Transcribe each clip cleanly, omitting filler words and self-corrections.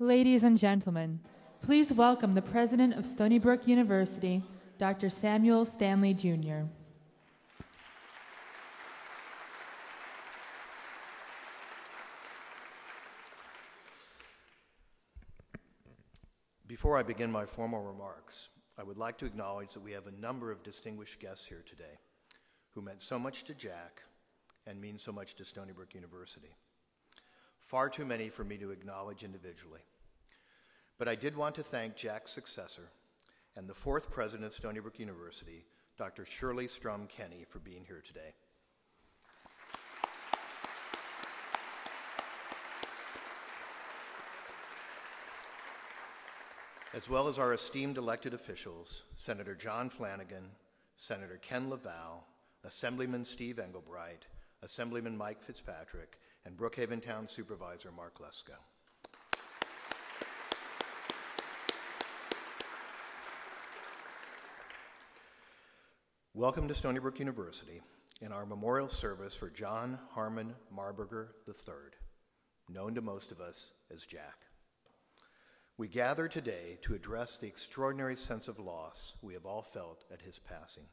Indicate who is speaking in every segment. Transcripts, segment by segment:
Speaker 1: Ladies and gentlemen, please welcome the president of Stony Brook University, Dr. Samuel Stanley, Jr.
Speaker 2: Before I begin my formal remarks, I would like to acknowledge that we have a number of distinguished guests here today who meant so much to Jack and mean so much to Stony Brook University. Far too many for me to acknowledge individually. But I did want to thank Jack's successor and the fourth president of Stony Brook University, Dr. Shirley Strum Kenny, for being here today. As well as our esteemed elected officials, Senator John Flanagan, Senator Ken LaValle, Assemblyman Steve Engelbright, Assemblyman Mike Fitzpatrick, and Brookhaven Town Supervisor Mark Lesko. Welcome to Stony Brook University in our memorial service for John Harmon Marburger III, known to most of us as Jack. We gather today to address the extraordinary sense of loss we have all felt at his passing.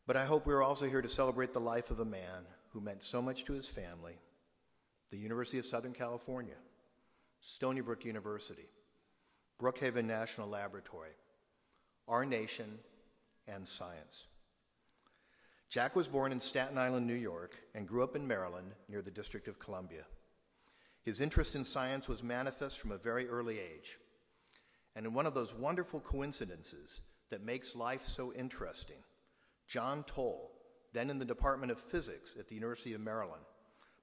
Speaker 2: But I hope we're also here to celebrate the life of a man who meant so much to his family, the University of Southern California, Stony Brook University, Brookhaven National Laboratory, our nation, and science. Jack was born in Staten Island, New York, and grew up in Maryland near the District of Columbia. His interest in science was manifest from a very early age. And in one of those wonderful coincidences that makes life so interesting, John Toll, then in the Department of Physics at the University of Maryland,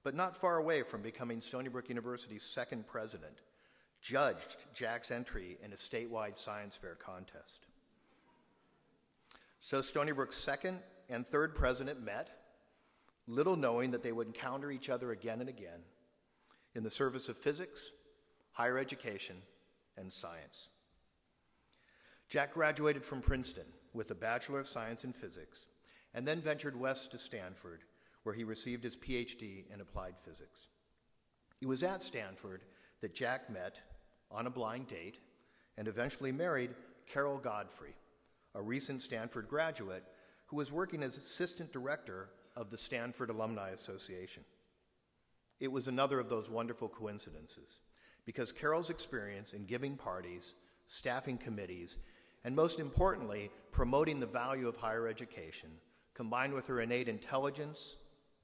Speaker 2: but not far away from becoming Stony Brook University's second president, judged Jack's entry in a statewide science fair contest. So Stony Brook's second and third president met, little knowing that they would encounter each other again and again in the service of physics, higher education, and science. Jack graduated from Princeton with a Bachelor of Science in Physics and then ventured west to Stanford, where he received his PhD in applied physics. It was at Stanford that Jack met, on a blind date, and eventually married Carol Godfrey, a recent Stanford graduate who was working as assistant director of the Stanford Alumni Association. It was another of those wonderful coincidences, because Carol's experience in giving parties, staffing committees, and most importantly, promoting the value of higher education, combined with her innate intelligence,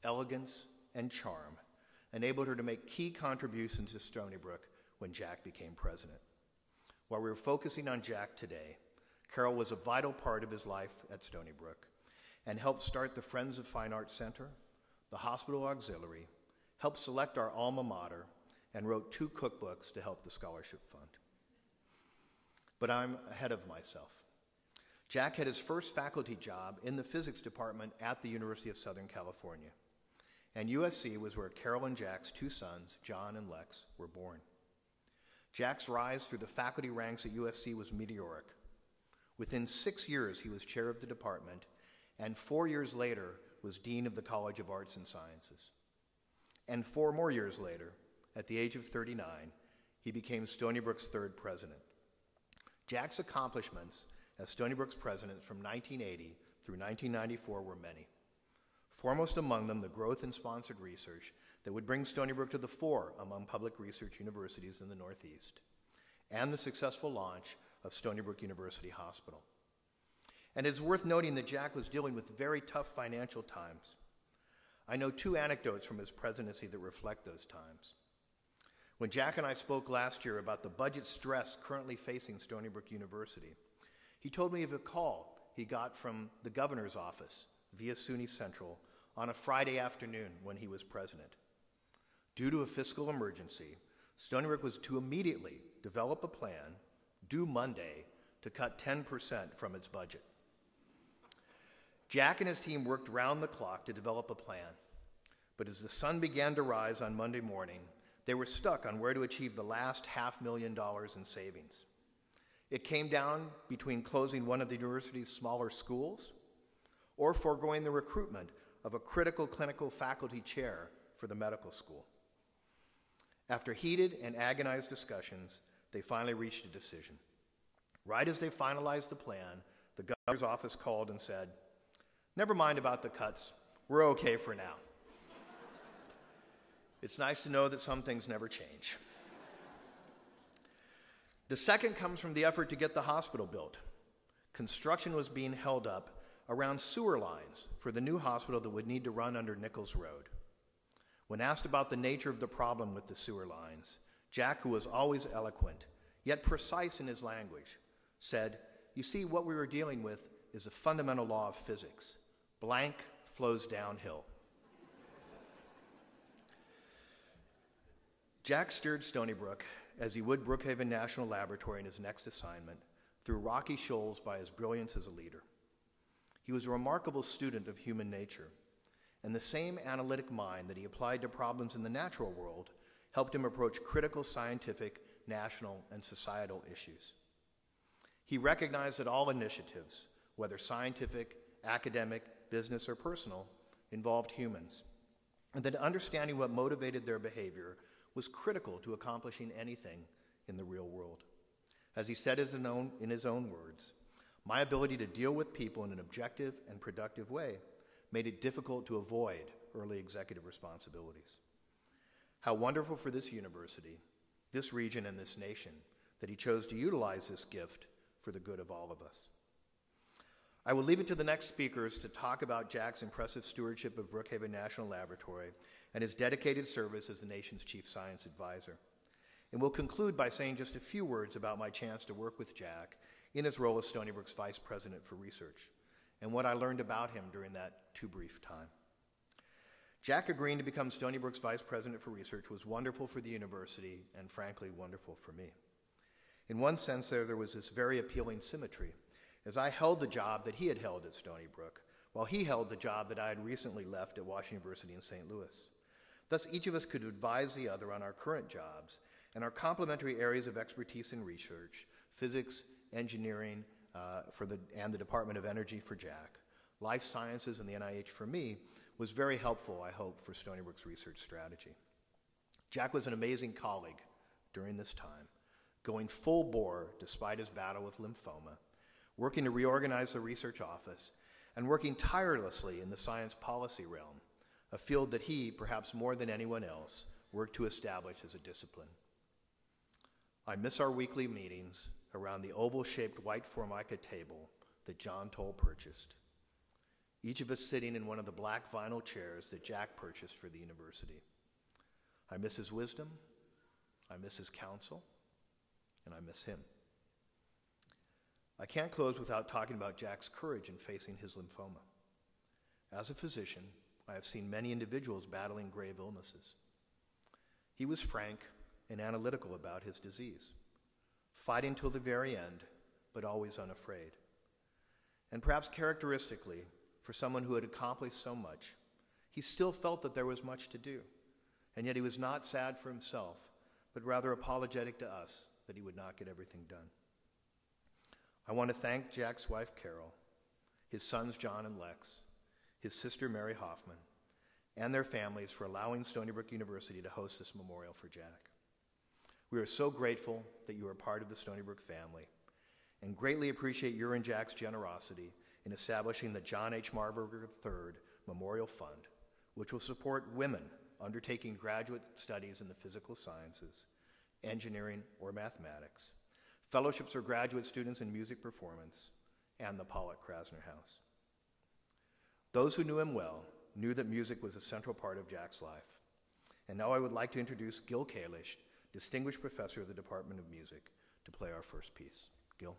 Speaker 2: elegance, and charm, enabled her to make key contributions to Stony Brook when Jack became president. While we're focusing on Jack today, Carol was a vital part of his life at Stony Brook and helped start the Friends of Fine Arts Center, the Hospital Auxiliary, helped select our alma mater, and wrote 2 cookbooks to help the scholarship fund. But I'm ahead of myself. Jack had his first faculty job in the physics department at the University of Southern California, and USC was where Carol and Jack's 2 sons, John and Lex, were born. Jack's rise through the faculty ranks at USC was meteoric. Within 6 years, he was chair of the department, and 4 years later was dean of the College of Arts and Sciences. And 4 more years later, at the age of 39, he became Stony Brook's third president. Jack's accomplishments as Stony Brook's president from 1980 through 1994 were many. Foremost among them, the growth in sponsored research that would bring Stony Brook to the fore among public research universities in the Northeast, and the successful launch of Stony Brook University Hospital. And it's worth noting that Jack was dealing with very tough financial times. I know 2 anecdotes from his presidency that reflect those times. When Jack and I spoke last year about the budget stress currently facing Stony Brook University, he told me of a call he got from the governor's office via SUNY Central on a Friday afternoon when he was president. Due to a fiscal emergency, Stony Brook was to immediately develop a plan, due Monday, to cut 10% from its budget. Jack and his team worked round the clock to develop a plan, but as the sun began to rise on Monday morning, they were stuck on where to achieve the last $500,000 in savings. It came down between closing one of the university's smaller schools or foregoing the recruitment of a critical clinical faculty chair for the medical school. After heated and agonized discussions, they finally reached a decision. Right as they finalized the plan, the governor's office called and said, "Never mind about the cuts. We're okay for now." It's nice to know that some things never change. The second comes from the effort to get the hospital built. Construction was being held up around sewer lines for the new hospital that would need to run under Nichols Road. When asked about the nature of the problem with the sewer lines, Jack, who was always eloquent, yet precise in his language, said, "You see, what we were dealing with is a fundamental law of physics. Blank flows downhill." Jack steered Stony Brook, as he would Brookhaven National Laboratory in his next assignment, through rocky shoals by his brilliance as a leader. He was a remarkable student of human nature, and the same analytic mind that he applied to problems in the natural world helped him approach critical scientific, national, and societal issues. He recognized that all initiatives, whether scientific, academic, business, or personal, involved humans, and that understanding what motivated their behavior was critical to accomplishing anything in the real world. As he said in his own words, "My ability to deal with people in an objective and productive way made it difficult to avoid early executive responsibilities." How wonderful for this university, this region, and this nation that he chose to utilize this gift for the good of all of us. I will leave it to the next speakers to talk about Jack's impressive stewardship of Brookhaven National Laboratory and his dedicated service as the nation's chief science advisor. And we'll conclude by saying just a few words about my chance to work with Jack in his role as Stony Brook's Vice President for Research, and what I learned about him during that too brief time. Jack agreeing to become Stony Brook's Vice President for Research was wonderful for the university, and frankly, wonderful for me. In one sense, there was this very appealing symmetry, as I held the job that he had held at Stony Brook, while he held the job that I had recently left at Washington University in St. Louis. Thus, each of us could advise the other on our current jobs and our complementary areas of expertise in research: physics, engineering, and the Department of Energy for Jack, life sciences and the NIH for me, was very helpful, I hope, for Stony Brook's research strategy. Jack was an amazing colleague during this time, going full bore despite his battle with lymphoma, working to reorganize the research office, and working tirelessly in the science policy realm, a field that he, perhaps more than anyone else, worked to establish as a discipline. I miss our weekly meetings around the oval-shaped white Formica table that John Toll purchased, each of us sitting in one of the black vinyl chairs that Jack purchased for the university. I miss his wisdom, I miss his counsel, and I miss him. I can't close without talking about Jack's courage in facing his lymphoma. As a physician, I have seen many individuals battling grave illnesses. He was frank and analytical about his disease, fighting till the very end, but always unafraid. And perhaps characteristically, for someone who had accomplished so much, he still felt that there was much to do, and yet he was not sad for himself, but rather apologetic to us that he would not get everything done. I want to thank Jack's wife, Carol, his sons, John and Lex, his sister, Mary Hoffman, and their families for allowing Stony Brook University to host this memorial for Jack. We are so grateful that you are part of the Stony Brook family, and greatly appreciate your and Jack's generosity in establishing the John H. Marburger III Memorial Fund, which will support women undertaking graduate studies in the physical sciences, engineering, or mathematics, fellowships for graduate students in music performance, and the Pollock Krasner House. Those who knew him well knew that music was a central part of Jack's life. And now I would like to introduce Gil Kalish, Distinguished Professor of the Department of Music, to play our first piece. Gil.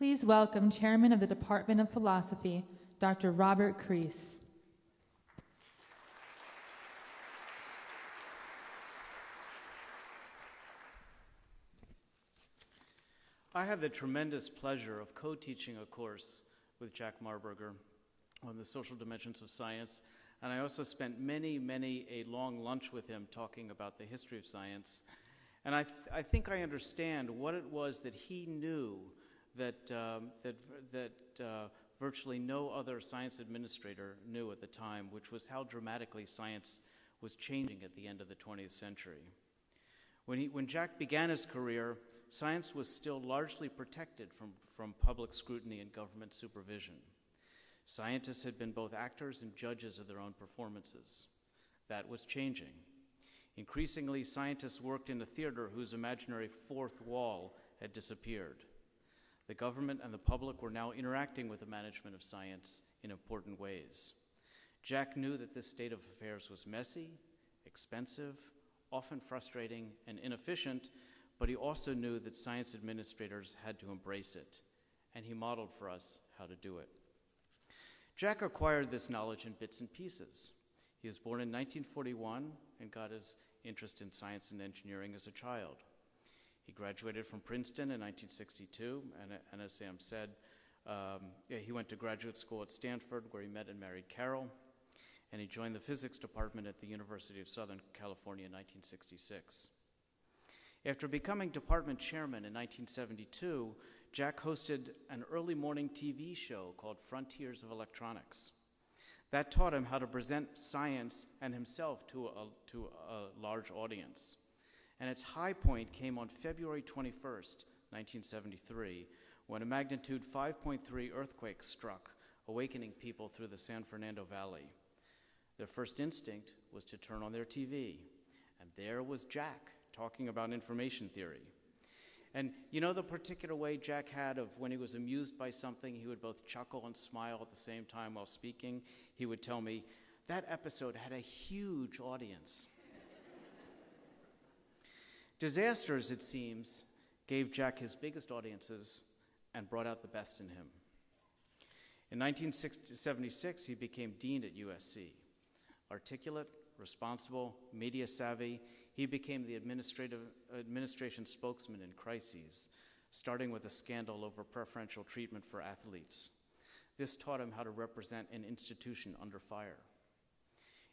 Speaker 1: Please welcome Chairman of the Department of Philosophy, Dr. Robert Crease.
Speaker 3: I had the tremendous pleasure of co-teaching a course with Jack Marburger on the social dimensions of science, and I also spent many a long lunch with him talking about the history of science. And I think I understand what it was that he knew that virtually no other science administrator knew at the time, which was how dramatically science was changing at the end of the 20th century. When Jack began his career, science was still largely protected from public scrutiny and government supervision. Scientists had been both actors and judges of their own performances. That was changing. Increasingly, scientists worked in a theater whose imaginary fourth wall had disappeared. The government and the public were now interacting with the management of science in important ways. Jack knew that this state of affairs was messy, expensive, often frustrating and inefficient, but he also knew that science administrators had to embrace it, and he modeled for us how to do it. Jack acquired this knowledge in bits and pieces. He was born in 1941 and got his interest in science and engineering as a child. He graduated from Princeton in 1962, and as Sam said, he went to graduate school at Stanford, where he met and married Carol, and he joined the physics department at the University of Southern California in 1966. After becoming department chairman in 1972, Jack hosted an early morning TV show called Frontiers of Electronics. That taught him how to present science and himself to a large audience. And its high point came on February 21st, 1973, when a magnitude 5.3 earthquake struck, awakening people through the San Fernando Valley. Their first instinct was to turn on their TV, and there was Jack talking about information theory. And you know the particular way Jack had of when he was amused by something, he would both chuckle and smile at the same time while speaking? He would tell me, that episode had a huge audience. Disasters, it seems, gave Jack his biggest audiences and brought out the best in him. In 1976, he became dean at USC. Articulate, responsible, media savvy, he became the administration spokesman in crises, starting with a scandal over preferential treatment for athletes. This taught him how to represent an institution under fire.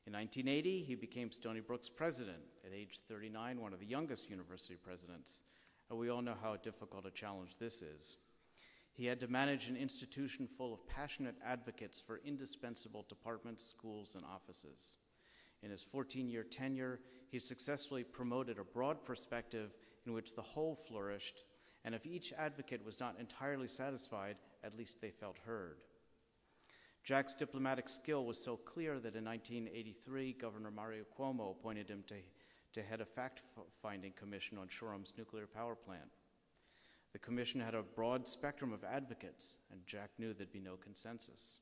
Speaker 3: In 1980, he became Stony Brook's president. At age 39, one of the youngest university presidents. And we all know how difficult a challenge this is. He had to manage an institution full of passionate advocates for indispensable departments, schools, and offices. In his 14-year tenure, he successfully promoted a broad perspective in which the whole flourished, and if each advocate was not entirely satisfied, at least they felt heard. Jack's diplomatic skill was so clear that in 1983, Governor Mario Cuomo appointed him to head a fact-finding commission on Shorehams nuclear power plant. The commission had a broad spectrum of advocates, and Jack knew there'd be no consensus.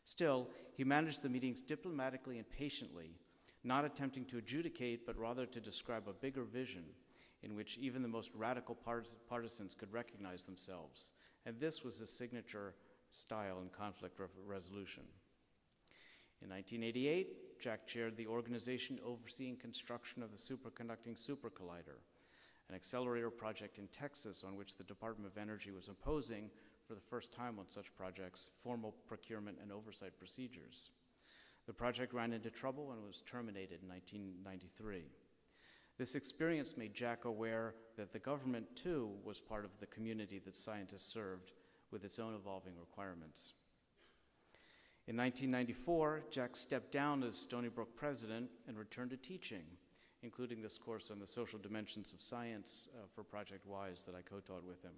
Speaker 3: Still, he managed the meetings diplomatically and patiently, not attempting to adjudicate, but rather to describe a bigger vision in which even the most radical partisans could recognize themselves. And this was his signature style in conflict resolution. In 1988, Jack chaired the organization overseeing construction of the superconducting super collider, an accelerator project in Texas on which the Department of Energy was imposing, for the first time on such projects, formal procurement and oversight procedures. The project ran into trouble and was terminated in 1993. This experience made Jack aware that the government, too, was part of the community that scientists served, with its own evolving requirements. In 1994, Jack stepped down as Stony Brook president and returned to teaching, including this course on the social dimensions of science for Project WISE that I co-taught with him.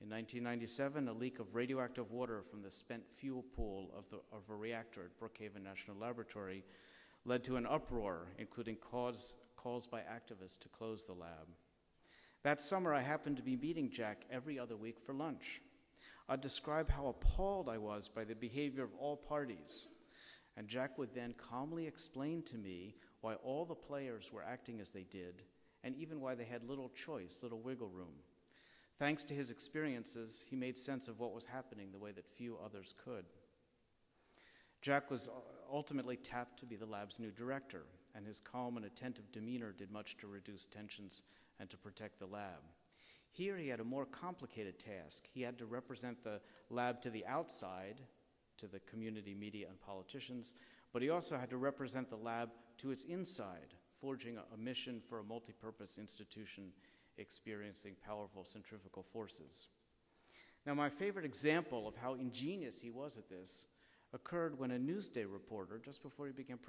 Speaker 3: In 1997, a leak of radioactive water from the spent fuel pool of a reactor at Brookhaven National Laboratory led to an uproar, including calls by activists to close the lab. That summer, I happened to be meeting Jack every other week for lunch. I'd describe how appalled I was by the behavior of all parties, and Jack would then calmly explain to me why all the players were acting as they did, and even why they had little choice, little wiggle room. Thanks to his experiences, he made sense of what was happening the way that few others could. Jack was ultimately tapped to be the lab's new director, and his calm and attentive demeanor did much to reduce tensions and to protect the lab. Here he had a more complicated task. He had to represent the lab to the outside, to the community, media, and politicians, but he also had to represent the lab to its inside, forging a mission for a multi-purpose institution experiencing powerful centrifugal forces. Now, my favorite example of how ingenious he was at this occurred when a Newsday reporter, just before he became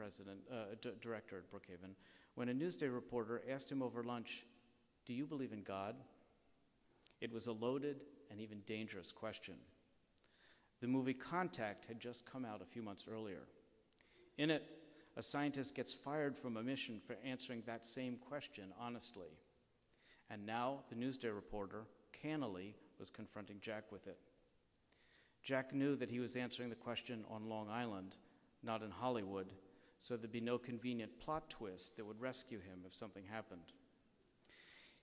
Speaker 3: director at Brookhaven, when a Newsday reporter asked him over lunch, "Do you believe in God?" It was a loaded and even dangerous question. The movie Contact had just come out a few months earlier. In it, a scientist gets fired from a mission for answering that same question honestly. And now the Newsday reporter, cannily, was confronting Jack with it. Jack knew that he was answering the question on Long Island, not in Hollywood, so there'd be no convenient plot twist that would rescue him if something happened.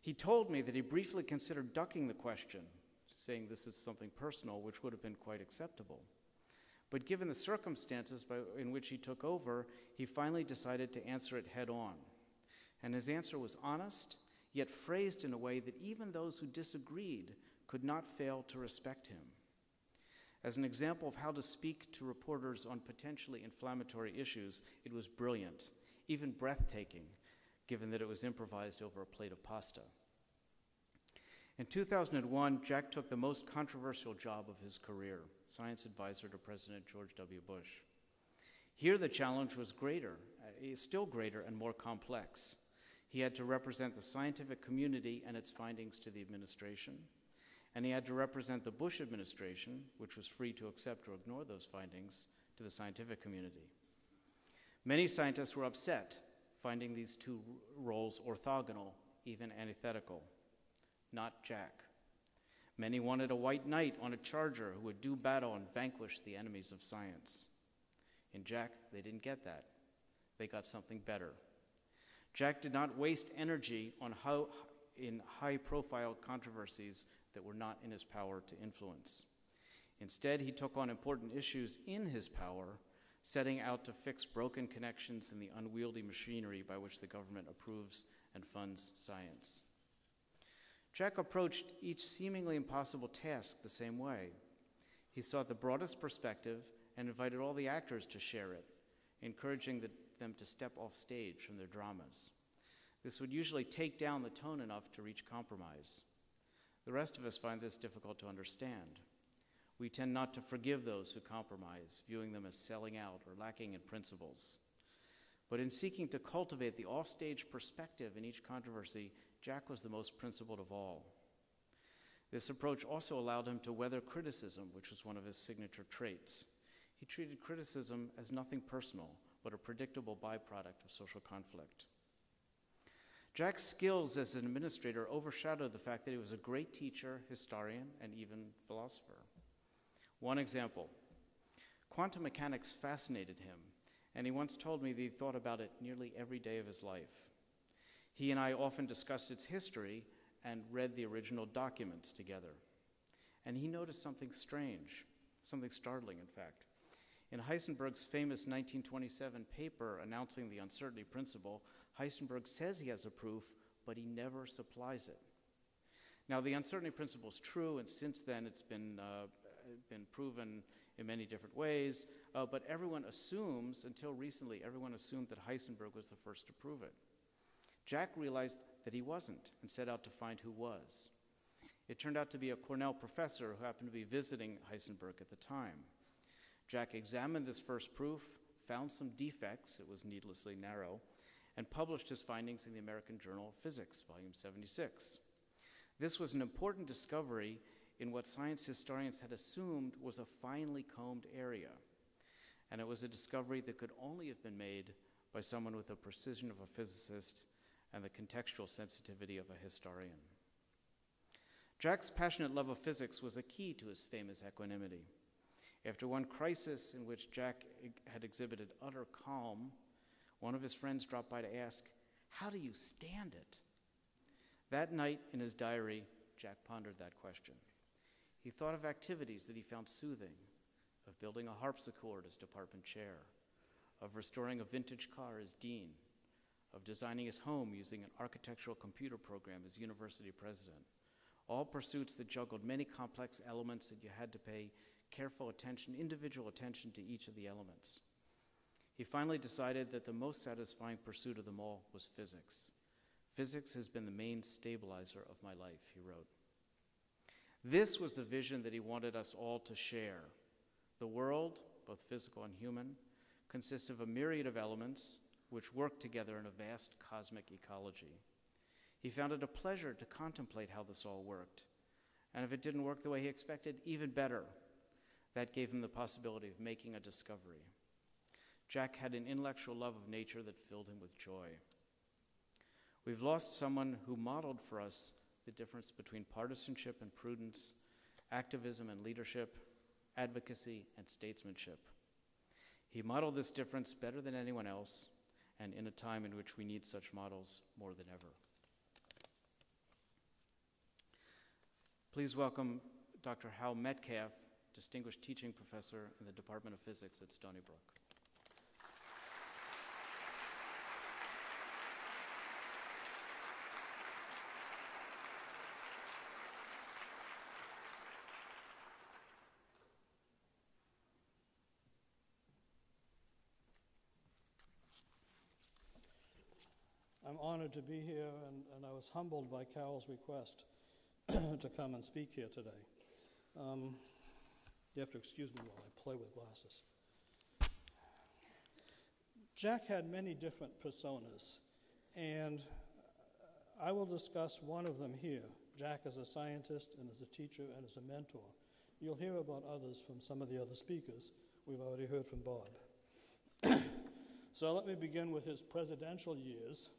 Speaker 3: He told me that he briefly considered ducking the question, saying this is something personal, which would have been quite acceptable. But given the circumstances in which he took over, he finally decided to answer it head on. And his answer was honest, yet phrased in a way that even those who disagreed could not fail to respect him. As an example of how to speak to reporters on potentially inflammatory issues, it was brilliant, even breathtaking, given that it was improvised over a plate of pasta. In 2001, Jack took the most controversial job of his career, science advisor to President George W. Bush. Here the challenge was still greater and more complex. He had to represent the scientific community and its findings to the administration, and he had to represent the Bush administration, which was free to accept or ignore those findings, to the scientific community. Many scientists were upset, finding these two roles orthogonal, even antithetical. Not Jack. Many wanted a white knight on a charger who would do battle and vanquish the enemies of science. In Jack, they didn't get that. They got something better. Jack did not waste energy in high-profile controversies that were not in his power to influence. Instead, he took on important issues in his power, setting out to fix broken connections in the unwieldy machinery by which the government approves and funds science. Jack approached each seemingly impossible task the same way. He sought the broadest perspective and invited all the actors to share it, encouraging them to step off stage from their dramas. This would usually take down the tone enough to reach compromise. The rest of us find this difficult to understand. We tend not to forgive those who compromise, viewing them as selling out or lacking in principles. But in seeking to cultivate the offstage perspective in each controversy, Jack was the most principled of all. This approach also allowed him to weather criticism, which was one of his signature traits. He treated criticism as nothing personal, but a predictable byproduct of social conflict. Jack's skills as an administrator overshadowed the fact that he was a great teacher, historian, and even philosopher. One example, quantum mechanics fascinated him, and he once told me that he thought about it nearly every day of his life. He and I often discussed its history and read the original documents together. And he noticed something strange, something startling, in fact. In Heisenberg's famous 1927 paper announcing the uncertainty principle, Heisenberg says he has a proof, but he never supplies it. Now, the uncertainty principle is true, and since then it's been proven in many different ways, but everyone assumes, until recently, everyone assumed that Heisenberg was the first to prove it. Jack realized that he wasn't and set out to find who was. It turned out to be a Cornell professor who happened to be visiting Heisenberg at the time. Jack examined this first proof, found some defects, it was needlessly narrow, and published his findings in the American Journal of Physics, volume 76. This was an important discovery in what science historians had assumed was a finely combed area, and it was a discovery that could only have been made by someone with the precision of a physicist and the contextual sensitivity of a historian. Jack's passionate love of physics was a key to his famous equanimity. After one crisis in which Jack had exhibited utter calm, one of his friends dropped by to ask, "How do you stand it?" That night in his diary, Jack pondered that question. He thought of activities that he found soothing, of building a harpsichord as department chair, of restoring a vintage car as dean, of designing his home using an architectural computer program as university president, all pursuits that juggled many complex elements that you had to pay careful attention, individual attention to each of the elements. He finally decided that the most satisfying pursuit of them all was physics. Physics has been the main stabilizer of my life, he wrote. This was the vision that he wanted us all to share. The world, both physical and human, consists of a myriad of elements which work together in a vast cosmic ecology. He found it a pleasure to contemplate how this all worked. And if it didn't work the way he expected, even better. That gave him the possibility of making a discovery. Jack had an intellectual love of nature that filled him with joy. We've lost someone who modeled for us the difference between partisanship and prudence, activism and leadership, advocacy and statesmanship. He modeled this difference better than anyone else, and in a time in which we need such models more than ever. Please welcome Dr. Hal Metcalf, Distinguished Teaching Professor in the Department of Physics at Stony Brook.
Speaker 4: I'm honored to be here, and I was humbled by Carol's request to come and speak here today. You have to excuse me while I play with glasses. Jack had many different personas, and I will discuss one of them here. Jack as a scientist and as a teacher and as a mentor. You'll hear about others from some of the other speakers. We've already heard from Bob. So let me begin with his presidential years.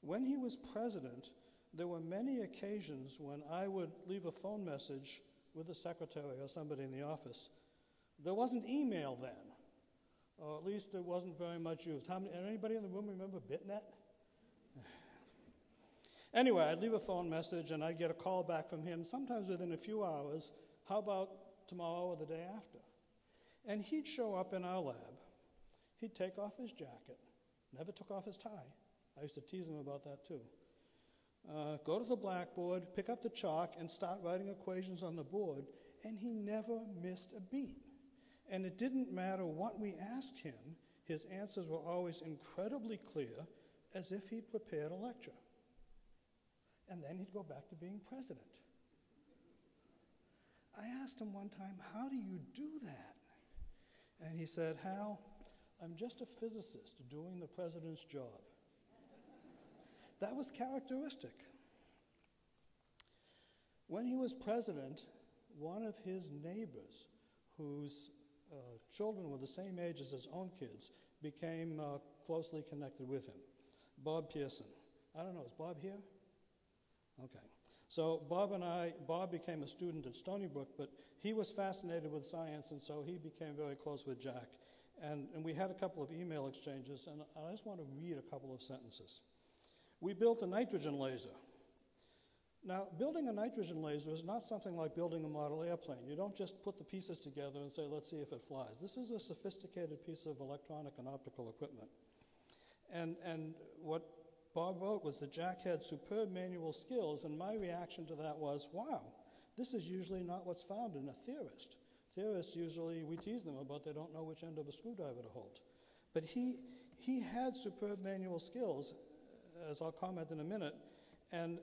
Speaker 4: When he was president, there were many occasions when I would leave a phone message with the secretary or somebody in the office. There wasn't email then, or at least it wasn't very much used. Anybody in the room remember BitNet? Anyway, I'd leave a phone message and I'd get a call back from him, sometimes within a few hours. How about tomorrow or the day after? And he'd show up in our lab. He'd take off his jacket, never took off his tie. I used to tease him about that too. Go to the blackboard, pick up the chalk, and start writing equations on the board, and he never missed a beat. And it didn't matter what we asked him, his answers were always incredibly clear, as if he'd prepared a lecture. And then he'd go back to being president. I asked him one time, how do you do that? And he said, Hal, I'm just a physicist doing the president's job. That was characteristic. When he was president, one of his neighbors, whose children were the same age as his own kids, became closely connected with him. Bob Pearson. I don't know, is Bob here? Okay. So Bob became a student at Stony Brook, but he was fascinated with science, and so he became very close with Jack. And we had a couple of email exchanges, and I just want to read a couple of sentences. We built a nitrogen laser. Now, building a nitrogen laser is not something like building a model airplane. You don't just put the pieces together and say, let's see if it flies. This is a sophisticated piece of electronic and optical equipment. And what Bob wrote was that Jack had superb manual skills, and my reaction to that was, wow, this is usually not what's found in a theorist. Theorists usually, we tease them about they don't know which end of a screwdriver to hold. But he had superb manual skills, as I'll comment in a minute, and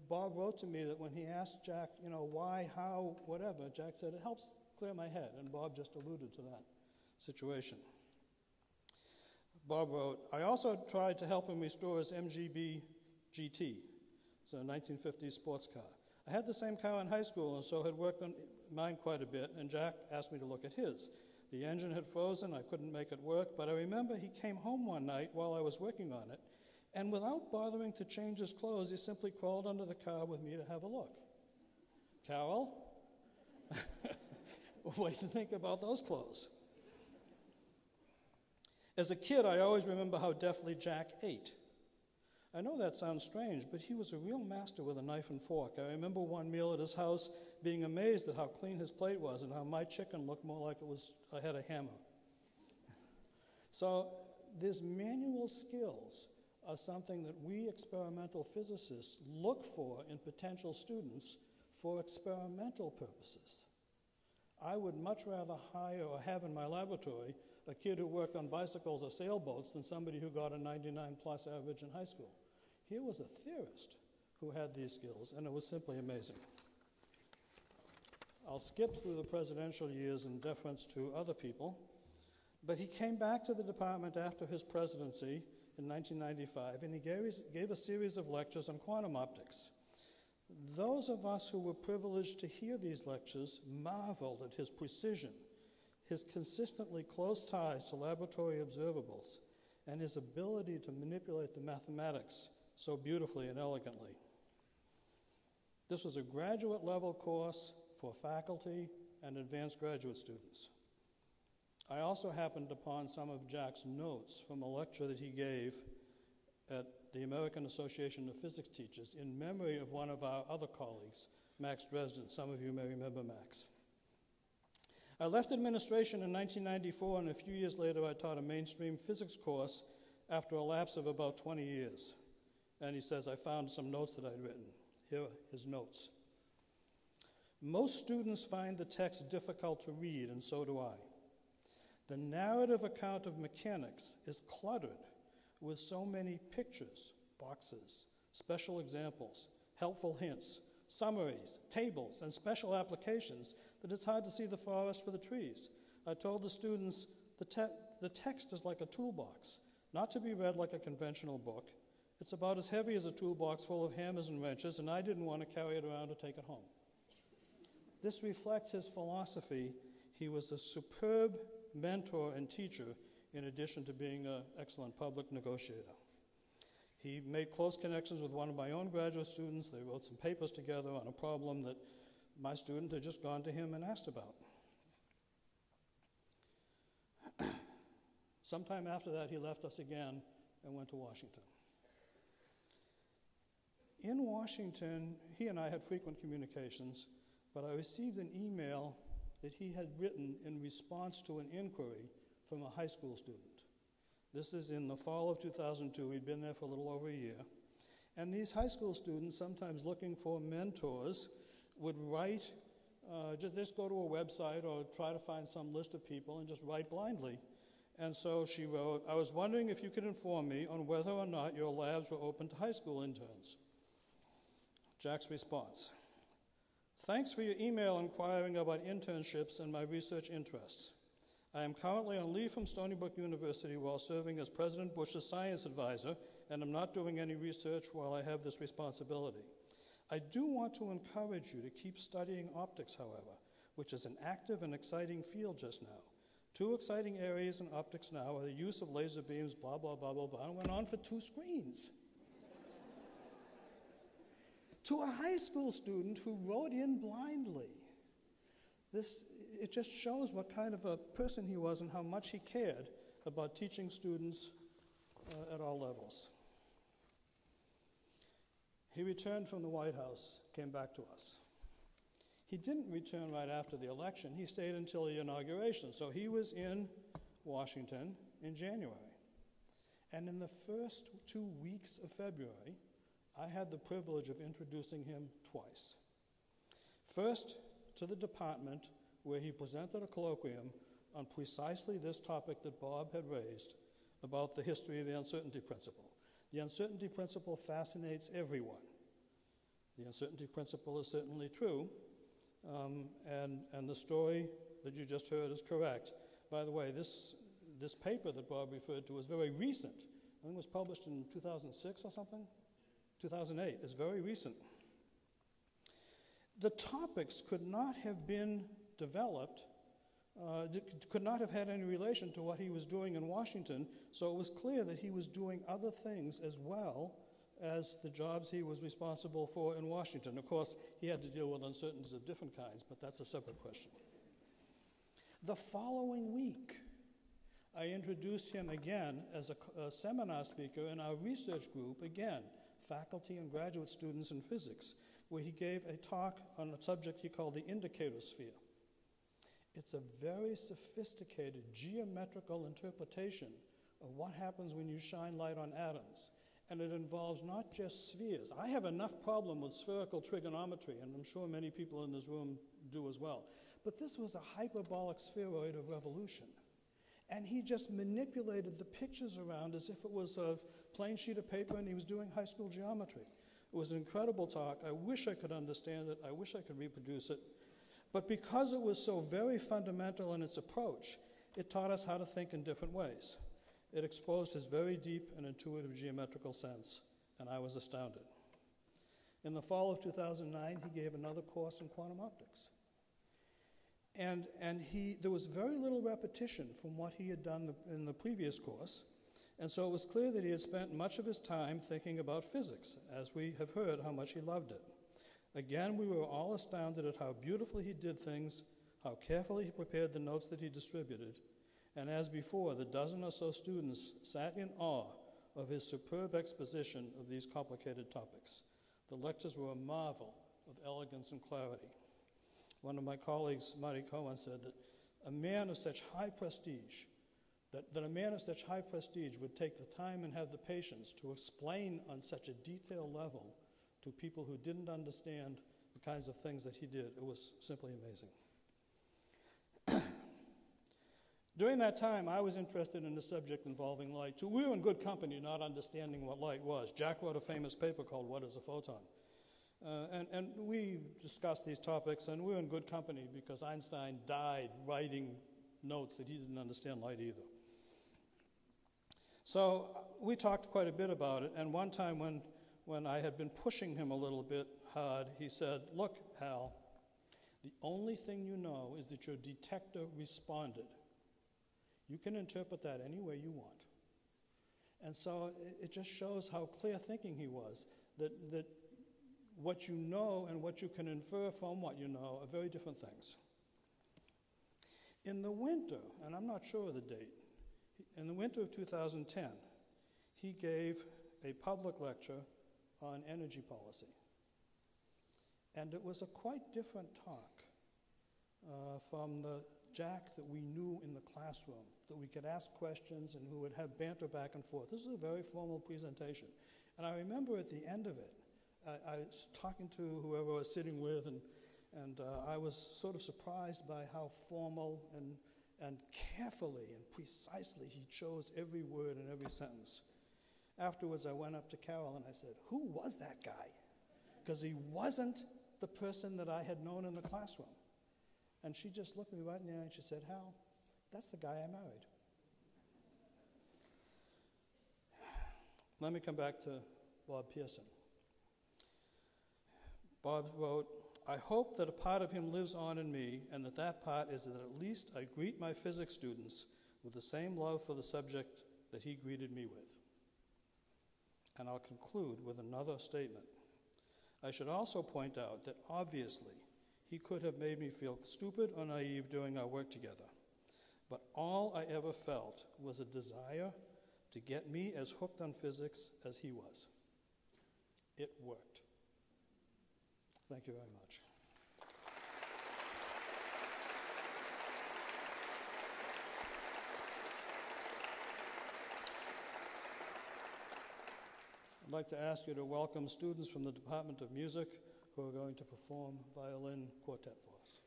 Speaker 4: Bob wrote to me that when he asked Jack, why, how, whatever, Jack said, it helps clear my head, and Bob just alluded to that situation. Bob wrote, I also tried to help him restore his MGB GT, so a 1950s sports car. I had the same car in high school, and so had worked on mine quite a bit, and Jack asked me to look at his. The engine had frozen, I couldn't make it work, but I remember he came home one night while I was working on it, and without bothering to change his clothes, he simply crawled under the car with me to have a look. Carol, what do you think about those clothes? As a kid, I always remember how deftly Jack ate. I know that sounds strange, but he was a real master with a knife and fork. I remember one meal at his house being amazed at how clean his plate was and how my chicken looked more like I had a hammer. So these manual skills are something that we experimental physicists look for in potential students for experimental purposes. I would much rather hire or have in my laboratory a kid who worked on bicycles or sailboats than somebody who got a 99 plus average in high school. Here was a theorist who had these skills, and it was simply amazing. I'll skip through the presidential years in deference to other people, but he came back to the department after his presidency in 1995, and he gave a series of lectures on quantum optics. Those of us who were privileged to hear these lectures marveled at his precision, his consistently close ties to laboratory observables, and his ability to manipulate the mathematics so beautifully and elegantly. This was a graduate level course for faculty and advanced graduate students. I also happened upon some of Jack's notes from a lecture that he gave at the American Association of Physics Teachers in memory of one of our other colleagues, Max Dresden. Some of you may remember Max. I left administration in 1994, and a few years later I taught a mainstream physics course after a lapse of about 20 years. And he says, I found some notes that I'd written. Here are his notes. Most students find the text difficult to read, and so do I. The narrative account of mechanics is cluttered with so many pictures, boxes, special examples, helpful hints, summaries, tables, and special applications that it's hard to see the forest for the trees. I told the students the text is like a toolbox, not to be read like a conventional book. It's about as heavy as a toolbox full of hammers and wrenches, and I didn't want to carry it around or take it home. This reflects his philosophy. He was a superb mentor and teacher in addition to being an excellent public negotiator. He made close connections with one of my own graduate students. They wrote some papers together on a problem that my student had just gone to him and asked about. Sometime after that, he left us again and went to Washington. In Washington, he and I had frequent communications, but I received an email that he had written in response to an inquiry from a high school student. This is in the fall of 2002. He'd been there for a little over a year. And these high school students, sometimes looking for mentors, would write, just go to a website or try to find some list of people and just write blindly. And so she wrote, I was wondering if you could inform me on whether or not your labs were open to high school interns. Jack's response: thanks for your email inquiring about internships and my research interests. I am currently on leave from Stony Brook University while serving as President Bush's science advisor, and I'm not doing any research while I have this responsibility. I do want to encourage you to keep studying optics, however, which is an active and exciting field just now. Two exciting areas in optics now are the use of laser beams, blah, blah, blah, blah, blah, and went on for 2 screens. To a high school student who wrote in blindly. It just shows what kind of a person he was and how much he cared about teaching students at all levels. He returned from the White House, came back to us. He didn't return right after the election. He stayed until the inauguration. So he was in Washington in January. And in the first 2 weeks of February, I had the privilege of introducing him twice. First, to the department, where he presented a colloquium on precisely this topic that Bob had raised about the history of the uncertainty principle. The uncertainty principle fascinates everyone. The uncertainty principle is certainly true, and the story that you just heard is correct. By the way, this paper that Bob referred to is very recent. I think it was published in 2006 or something? 2008. It's very recent. The topics could not have been developed, could not have had any relation to what he was doing in Washington, so it was clear that he was doing other things as well as the jobs he was responsible for in Washington. Of course, he had to deal with uncertainties of different kinds, but that's a separate question. The following week, I introduced him again as a seminar speaker in our research group, again, faculty and graduate students in physics, where he gave a talk on a subject he called the indicator sphere. It's a very sophisticated geometrical interpretation of what happens when you shine light on atoms. And it involves not just spheres. I have enough problem with spherical trigonometry, and I'm sure many people in this room do as well. But this was a hyperbolic spheroid of revolution. And he just manipulated the pictures around as if it was a plain sheet of paper and he was doing high school geometry. It was an incredible talk. I wish I could understand it. I wish I could reproduce it. But because it was so very fundamental in its approach, it taught us how to think in different ways. It exposed his very deep and intuitive geometrical sense, and I was astounded. In the fall of 2009, he gave another course in quantum optics. And there was very little repetition from what he had done in the previous course, and so it was clear that he had spent much of his time thinking about physics, as we have heard how much he loved it. Again, we were all astounded at how beautifully he did things, how carefully he prepared the notes that he distributed, and as before, the dozen or so students sat in awe of his superb exposition of these complicated topics. The lectures were a marvel of elegance and clarity. One of my colleagues, Marty Cohen, said that a man of such high prestige, that a man of such high prestige would take the time and have the patience to explain on such a detailed level to people who didn't understand the kinds of things that he did. It was simply amazing. During that time, I was interested in the subject involving light, too. We were in good company not understanding what light was. Jack wrote a famous paper called What is a Photon? And we discussed these topics, and we were in good company because Einstein died writing notes that he didn't understand light either. So we talked quite a bit about it, and one time when I had been pushing him a little bit hard, he said, "Look, Hal, the only thing you know is that your detector responded. You can interpret that any way you want." And so it just shows how clear thinking he was, that what you know and what you can infer from what you know are very different things. In the winter, and I'm not sure of the date, in the winter of 2010, he gave a public lecture on energy policy. And it was a quite different talk from the Jack that we knew in the classroom, that we could ask questions and who would have banter back and forth. This was a very formal presentation. And I remember at the end of it, I was talking to whoever I was sitting with, and I was sort of surprised by how formal and carefully and precisely he chose every word and every sentence. Afterwards, I went up to Carol and I said, "Who was that guy?" Because he wasn't the person that I had known in the classroom. And she just looked me right in the eye and she said, "Hal, that's the guy I married." Let me come back to Bob Pearson. Bob wrote, "I hope that a part of him lives on in me, and that part is that at least I greet my physics students with the same love for the subject that he greeted me with." And I'll conclude with another statement. I should also point out that obviously he could have made me feel stupid or naive during our work together, but all I ever felt was a desire to get me as hooked on physics as he was. It worked. Thank you very much. I'd like to ask you to welcome students from the Department of Music who are going to perform violin quartet for us.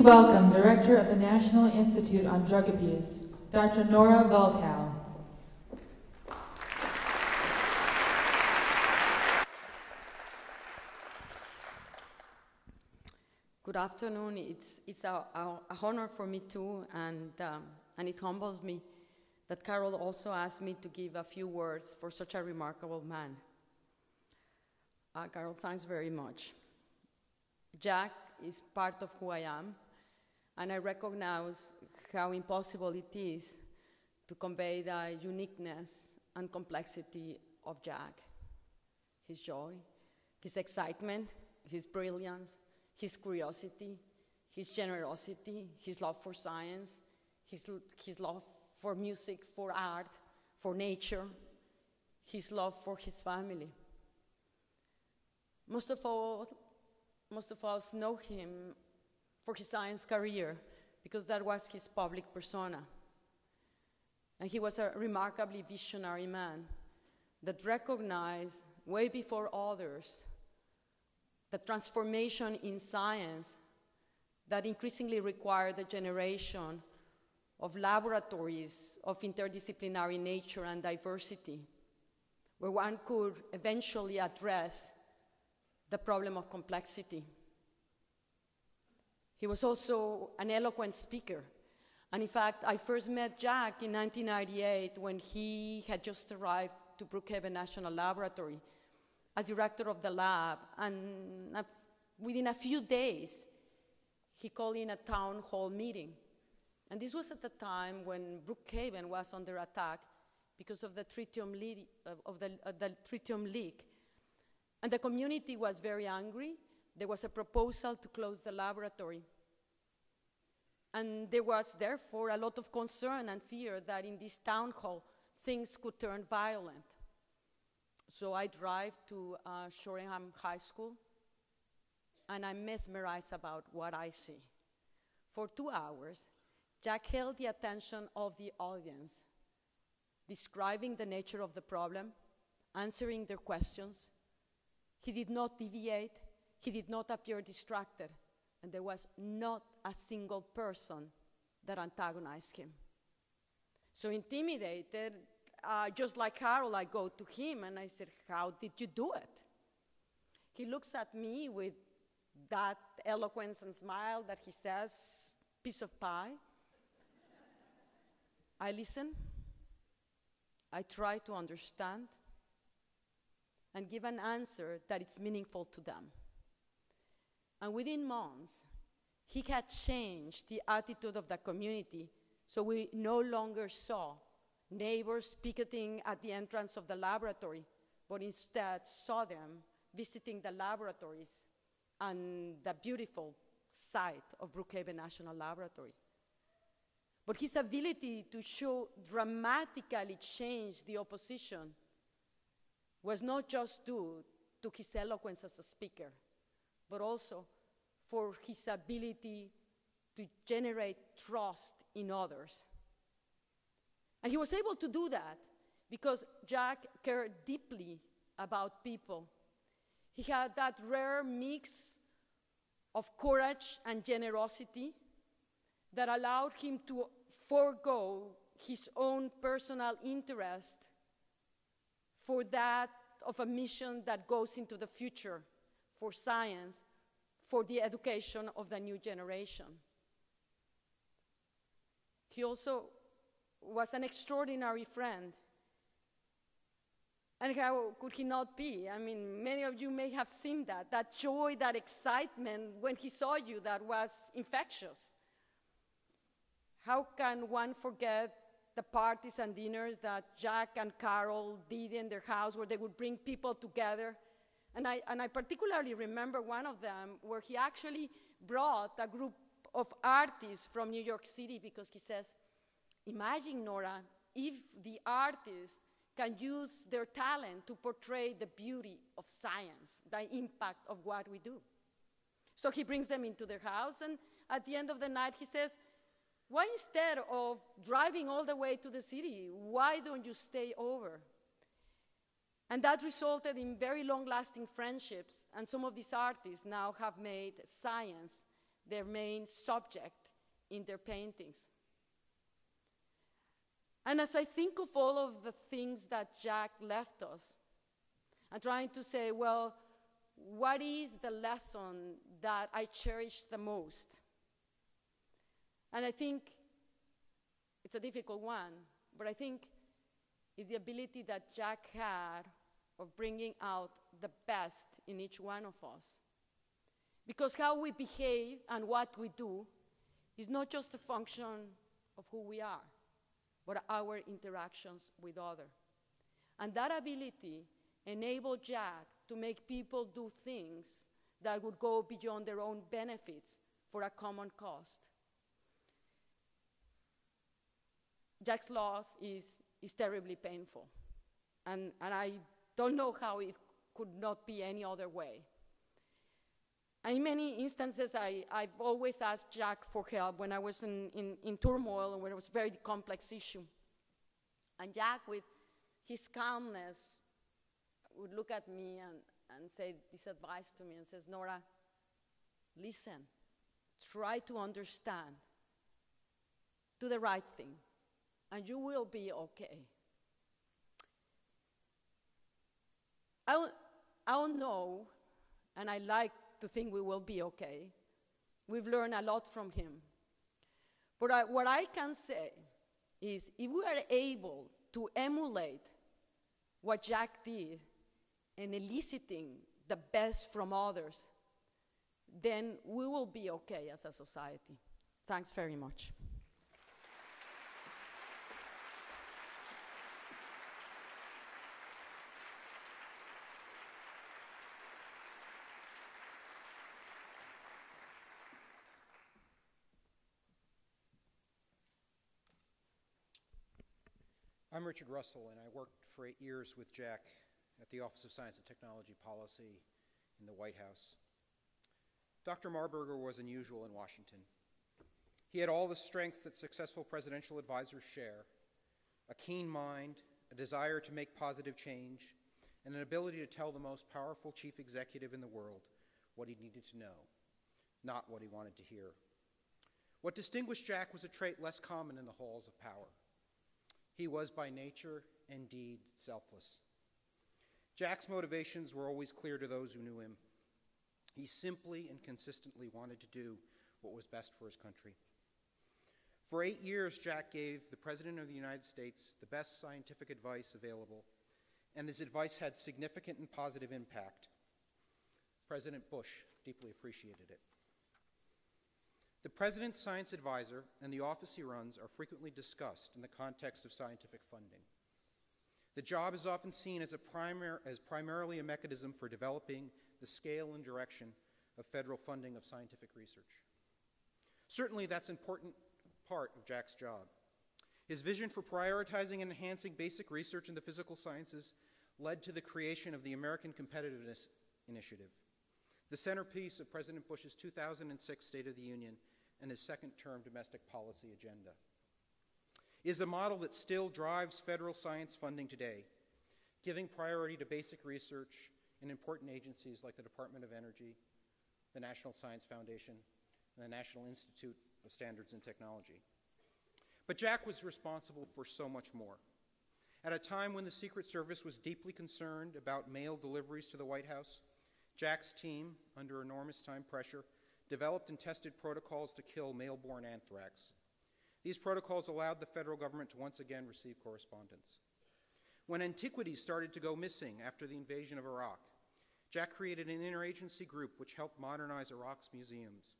Speaker 1: welcome Director of the National Institute on Drug Abuse, Dr. Nora Volkow.
Speaker 5: Good afternoon. It's a honor for me too, and it humbles me that Carol also asked me to give a few words for such a remarkable man. Carol, thanks very much. Jack is part of who I am, and I recognize how impossible it is to convey the uniqueness and complexity of Jack. His joy, his excitement, his brilliance, his curiosity, his generosity, his love for science, his love for music, for art, for nature, his love for his family. Most of us know him for his science career because that was his public persona. And he was a remarkably visionary man that recognized way before others the transformation in science that increasingly required the generation of laboratories of interdisciplinary nature and diversity, where one could eventually address the problem of complexity. He was also an eloquent speaker. And in fact, I first met Jack in 1998 when he had just arrived to Brookhaven National Laboratory as director of the lab. And within a few days, he called in a town hall meeting. And this was at the time when Brookhaven was under attack because of the tritium leak. And the community was very angry. There was a proposal to close the laboratory. And there was, therefore, a lot of concern and fear that in this town hall, things could turn violent. So I drive to Shoreham High School, and I'm mesmerized about what I see. For 2 hours, Jack held the attention of the audience, describing the nature of the problem, answering their questions. He did not deviate. He did not appear distracted. And there was not a single person that antagonized him. So intimidated, just like Carol, I go to him and I said, "How did you do it?" He looks at me with that eloquence and smile that he says, "Piece of pie." I listen. I try to understand and give an answer that is meaningful to them. And within months, he had changed the attitude of the community, so we no longer saw neighbors picketing at the entrance of the laboratory, but instead saw them visiting the laboratories and the beautiful site of Brookhaven National Laboratory. But his ability to show dramatically change the opposition was not just due to his eloquence as a speaker, but also for his ability to generate trust in others. And he was able to do that because Jack cared deeply about people. He had that rare mix of courage and generosity that allowed him to forego his own personal interest for that of a mission that goes into the future for science, for the education of the new generation. He also was an extraordinary friend. And how could he not be? I mean, many of you may have seen that joy, that excitement when he saw you that was infectious. How can one forget the parties and dinners that Jack and Carol did in their house where they would bring people together? And I particularly remember one of them where he actually brought a group of artists from New York City because he says, "Imagine, Nora, if the artists can use their talent to portray the beauty of science, the impact of what we do." So he brings them into their house, and at the end of the night he says, "Why instead of driving all the way to the city, why don't you stay over?" And that resulted in very long-lasting friendships, and some of these artists now have made science their main subject in their paintings. And as I think of all of the things that Jack left us, I'm trying to say, well, what is the lesson that I cherish the most? And I think it's a difficult one, but I think it's the ability that Jack had of bringing out the best in each one of us. Because how we behave and what we do is not just a function of who we are, but our interactions with others. And that ability enabled Jack to make people do things that would go beyond their own benefits for a common cost. Jack's loss is terribly painful. And I don't know how it could not be any other way. And in many instances, I've always asked Jack for help when I was in turmoil and when it was a very complex issue. And Jack, with his calmness, would look at me and say this advice to me and says, Nora, listen, try to understand, do the right thing, and you will be okay. I don't know, and I like to think we will be okay. We've learned a lot from him. But what I can say is if we are able to emulate what Jack did in eliciting the best from others, then we will be okay as a society. Thanks very much.
Speaker 6: I'm Richard Russell, and I worked for 8 years with Jack at the Office of Science and Technology Policy in the White House. Dr. Marburger was unusual in Washington. He had all the strengths that successful presidential advisors share: a keen mind, a desire to make positive change, and an ability to tell the most powerful chief executive in the world what he needed to know, not what he wanted to hear. What distinguished Jack was a trait less common in the halls of power. He was by nature and deed selfless. Jack's motivations were always clear to those who knew him. He simply and consistently wanted to do what was best for his country. For 8 years, Jack gave the President of the United States the best scientific advice available, and his advice had significant and positive impact. President Bush deeply appreciated it. The President's science advisor and the office he runs are frequently discussed in the context of scientific funding. The job is often seen as primarily a mechanism for developing the scale and direction of federal funding of scientific research. Certainly, that's an important part of Jack's job. His vision for prioritizing and enhancing basic research in the physical sciences led to the creation of the American Competitiveness Initiative, the centerpiece of President Bush's 2006 State of the Union and his second-term domestic policy agenda. It is a model that still drives federal science funding today, giving priority to basic research in important agencies like the Department of Energy, the National Science Foundation, and the National Institute of Standards and Technology. But Jack was responsible for so much more. At a time when the Secret Service was deeply concerned about mail deliveries to the White House, Jack's team, under enormous time pressure, developed and tested protocols to kill mail-borne anthrax. These protocols allowed the federal government to once again receive correspondence. When antiquities started to go missing after the invasion of Iraq, Jack created an interagency group which helped modernize Iraq's museums,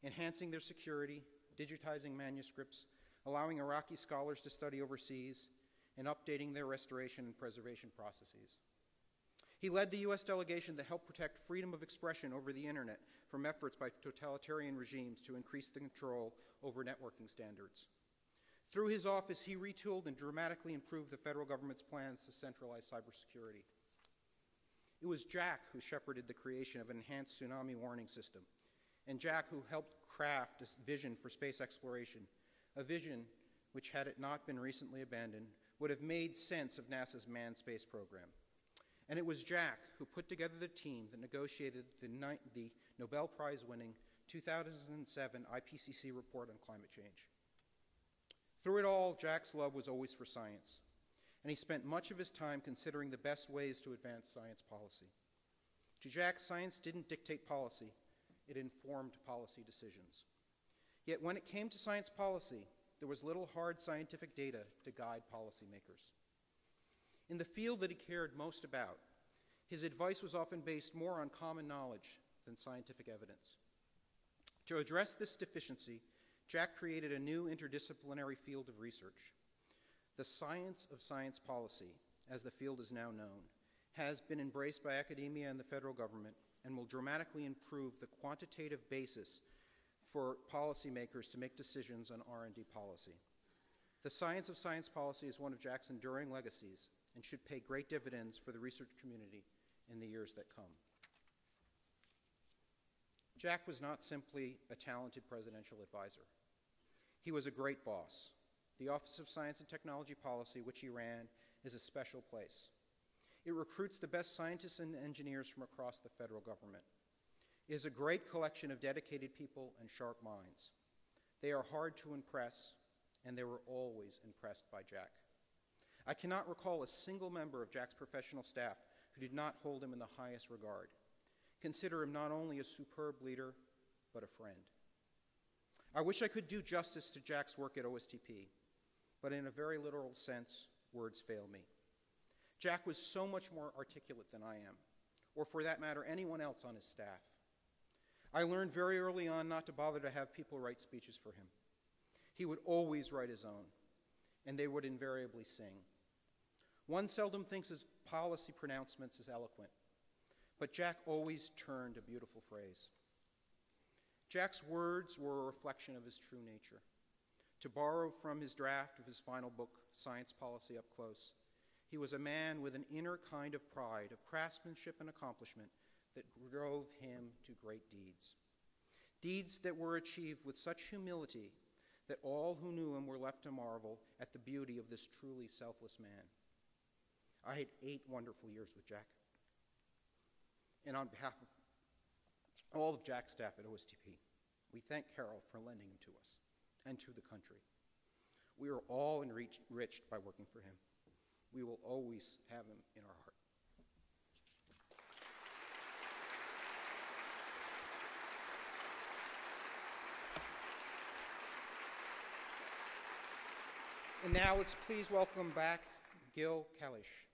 Speaker 6: enhancing their security, digitizing manuscripts, allowing Iraqi scholars to study overseas, and updating their restoration and preservation processes. He led the U.S. delegation to help protect freedom of expression over the internet from efforts by totalitarian regimes to increase the control over networking standards. Through his office, he retooled and dramatically improved the federal government's plans to centralize cybersecurity. It was Jack who shepherded the creation of an enhanced tsunami warning system, and Jack who helped craft a vision for space exploration, a vision which, had it not been recently abandoned, would have made sense of NASA's manned space program. And it was Jack who put together the team that negotiated the Nobel Prize-winning 2007 IPCC report on climate change. Through it all, Jack's love was always for science, and he spent much of his time considering the best ways to advance science policy. To Jack, science didn't dictate policy, it informed policy decisions. Yet when it came to science policy, there was little hard scientific data to guide policymakers. In the field that he cared most about, his advice was often based more on common knowledge than scientific evidence. To address this deficiency, Jack created a new interdisciplinary field of research. The science of science policy, as the field is now known, has been embraced by academia and the federal government and will dramatically improve the quantitative basis for policymakers to make decisions on R&D policy. The science of science policy is one of Jack's enduring legacies and should pay great dividends for the research community in the years that come. Jack was not simply a talented presidential advisor. He was a great boss. The Office of Science and Technology Policy, which he ran, is a special place. It recruits the best scientists and engineers from across the federal government. It is a great collection of dedicated people and sharp minds. They are hard to impress, and they were always impressed by Jack. I cannot recall a single member of Jack's professional staff who did not hold him in the highest regard, consider him not only a superb leader, but a friend. I wish I could do justice to Jack's work at OSTP, but in a very literal sense, words fail me. Jack was so much more articulate than I am, or for that matter, anyone else on his staff. I learned very early on not to bother to have people write speeches for him. He would always write his own, and they would invariably sing. One seldom thinks his policy pronouncements as eloquent, but Jack always turned a beautiful phrase. Jack's words were a reflection of his true nature. To borrow from his draft of his final book, Science Policy Up Close, he was a man with an inner kind of pride, of craftsmanship and accomplishment that drove him to great deeds. Deeds that were achieved with such humility that all who knew him were left to marvel at the beauty of this truly selfless man. I had 8 wonderful years with Jack. And on behalf of all of Jack's staff at OSTP, we thank Carol for lending him to us and to the country. We are all enriched by working for him. We will always have him in our heart. And now let's please welcome back Gil Kalish.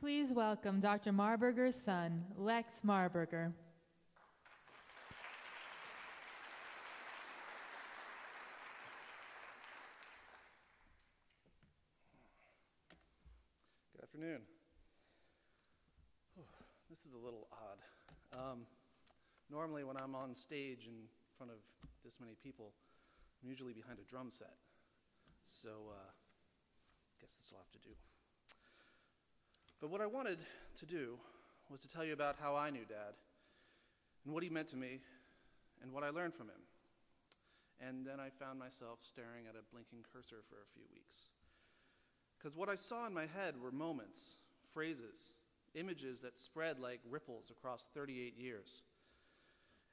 Speaker 1: Please welcome Dr. Marburger's son, Lex Marburger.
Speaker 7: Good afternoon. This is a little odd. Normally when I'm on stage in front of this many people, I'm usually behind a drum set. So I guess this will have to do. But what I wanted to do was to tell you about how I knew Dad and what he meant to me and what I learned from him. And then I found myself staring at a blinking cursor for a few weeks. Because what I saw in my head were moments, phrases, images that spread like ripples across 38 years.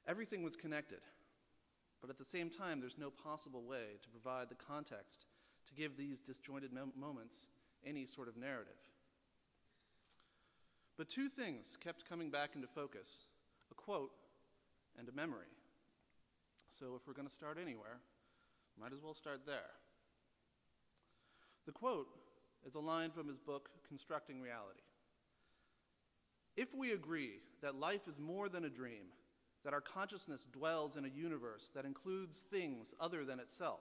Speaker 7: Everything was connected, but at the same time, there's no possible way to provide the context to give these disjointed moments any sort of narrative. But two things kept coming back into focus, a quote and a memory. So if we're going to start anywhere, might as well start there. The quote is a line from his book, Constructing Reality. If we agree that life is more than a dream, that our consciousness dwells in a universe that includes things other than itself,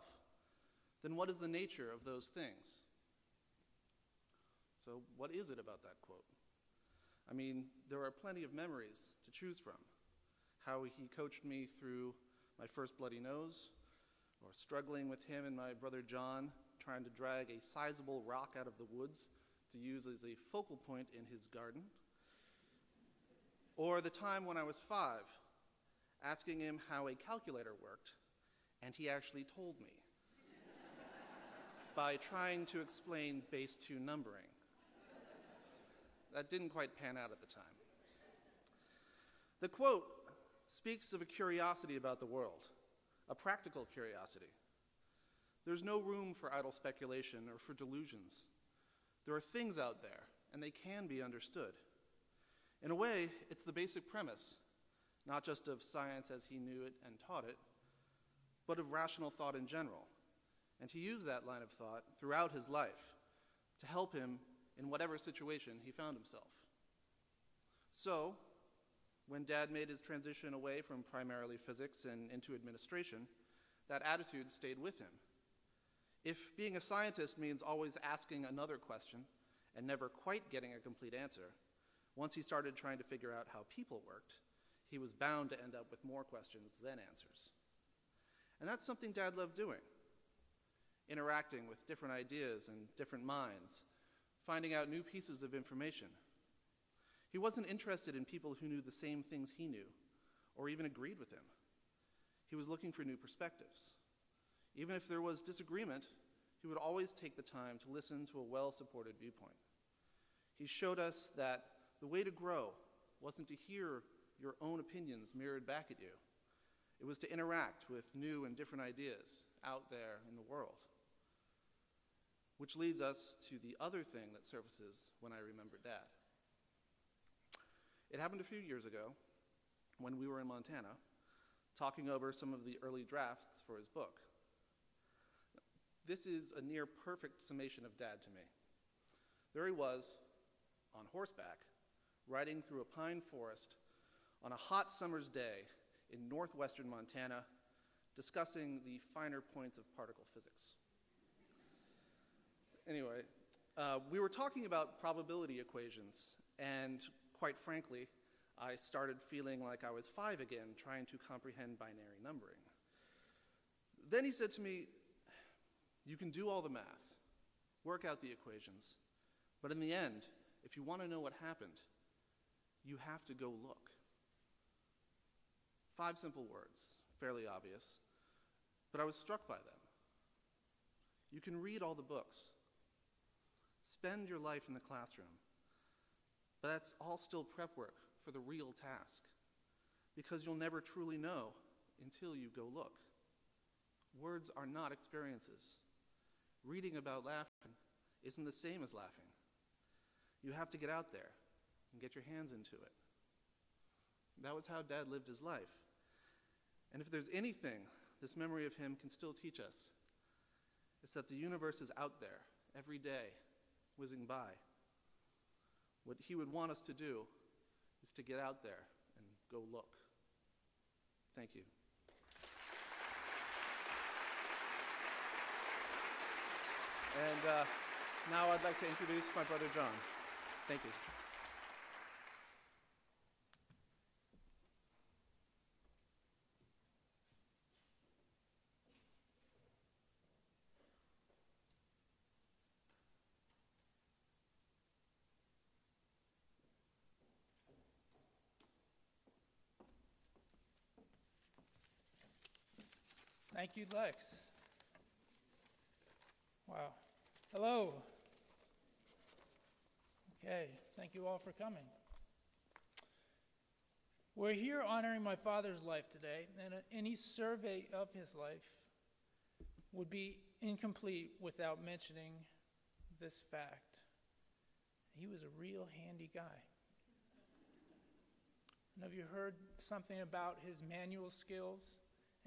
Speaker 7: then what is the nature of those things? So what is it about that quote? I mean, there are plenty of memories to choose from. How he coached me through my first bloody nose, or struggling with him and my brother John, trying to drag a sizable rock out of the woods to use as a focal point in his garden. Or the time when I was 5, asking him how a calculator worked, and he actually told me by trying to explain base 2 numbering. That didn't quite pan out at the time. The quote speaks of a curiosity about the world, a practical curiosity. There's no room for idle speculation or for delusions. There are things out there, and they can be understood. In a way, it's the basic premise, not just of science as he knew it and taught it, but of rational thought in general. And he used that line of thought throughout his life to help him in whatever situation he found himself. So, when Dad made his transition away from primarily physics and into administration, that attitude stayed with him. If being a scientist means always asking another question and never quite getting a complete answer, once he started trying to figure out how people worked, he was bound to end up with more questions than answers. And that's something Dad loved doing, interacting with different ideas and different minds, finding out new pieces of information. He wasn't interested in people who knew the same things he knew, or even agreed with him. He was looking for new perspectives. Even if there was disagreement, he would always take the time to listen to a well-supported viewpoint. He showed us that the way to grow wasn't to hear your own opinions mirrored back at you. It was to interact with new and different ideas out there in the world. Which leads us to the other thing that surfaces when I remember Dad. It happened a few years ago when we were in Montana talking over some of the early drafts for his book. This is a near perfect summation of Dad to me. There he was, on horseback, riding through a pine forest on a hot summer's day in northwestern Montana, discussing the finer points of particle physics. Anyway, we were talking about probability equations, and quite frankly, I started feeling like I was 5 again, trying to comprehend binary numbering. Then he said to me, "You can do all the math, work out the equations, but in the end, if you want to know what happened, you have to go look." 5 simple words, fairly obvious, but I was struck by them. You can read all the books, spend your life in the classroom, but that's all still prep work for the real task, because you'll never truly know until you go look. Words are not experiences. Reading about laughing isn't the same as laughing. You have to get out there and get your hands into it. That was how Dad lived his life. And if there's anything this memory of him can still teach us, it's that the universe is out there every day, whizzing by. What he would want us to do is to get out there and go look. Thank you. And now I'd like to introduce my brother John. Thank you.
Speaker 8: Thank you, Lex. Wow. Hello. Okay, thank you all for coming. We're here honoring my father's life today, and any survey of his life would be incomplete without mentioning this fact. He was a real handy guy. And have you heard something about his manual skills?